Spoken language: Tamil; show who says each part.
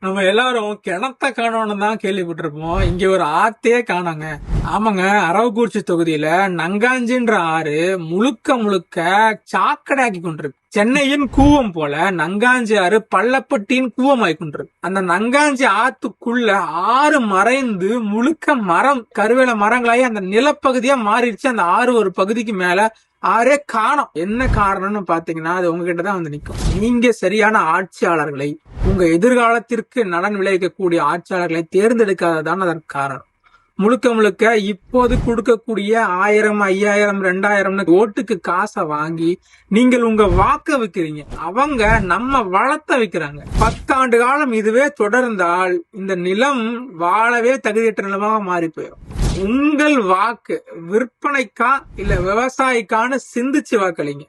Speaker 1: நம்ம எல்லாரும் கிணத்த காணோம்னு தான் கேள்விப்பட்டிருப்போம். இங்க ஒரு ஆத்தையே காணோங்க. ஆமாங்க, அரவக்குறிச்சி தொகுதியில நங்காஞ்சின்ற ஆறு முழுக்க முழுக்க சாக்கடையாக்கி கொண்டிருக்கு. சென்னையின் கூவம் போல நங்காஞ்சி ஆறு பள்ளப்பட்டியின் கூவம் ஆகி கொண்டிருக்கு. அந்த நங்காஞ்சி ஆத்துக்குள்ள ஆறு மறைந்து முழுக்க மரம் கருவேல மரங்களாயி அந்த நிலப்பகுதியா மாறிடுச்சு. அந்த ஆறு ஒரு பகுதிக்கு மேல ஆரே காணோம். என்ன காரணம்னு பாத்தீங்கன்னா அது உங்ககிட்ட தான் வந்து நிக்கும். நீங்க சரியான ஆட்சியாளர்களை, உங்க எதிர்காலத்திற்கு நலன் விளைவிக்கக்கூடிய ஆட்சியாளர்களை தேர்ந்தெடுக்காததான் அதற்கு காரணம். முழுக்க முழுக்க இப்போது கொடுக்கக்கூடிய 1000, 5000, 2000 ஓட்டுக்கு காசை வாங்கி நீங்கள் உங்க வாக்க விக்கிறீங்க. அவங்க நம்ம வளத்தை விக்கிறாங்க. 10 ஆண்டு காலம் இதுவே தொடர்ந்தால் இந்த நிலம் வாழவே தகுதியற்ற நிலமாக மாறி போயிடும். உங்கள் வாக்கு விற்பனைக்கா இல்ல விவசாயிக்கான்னு சிந்திச்சு வாக்களிங்க.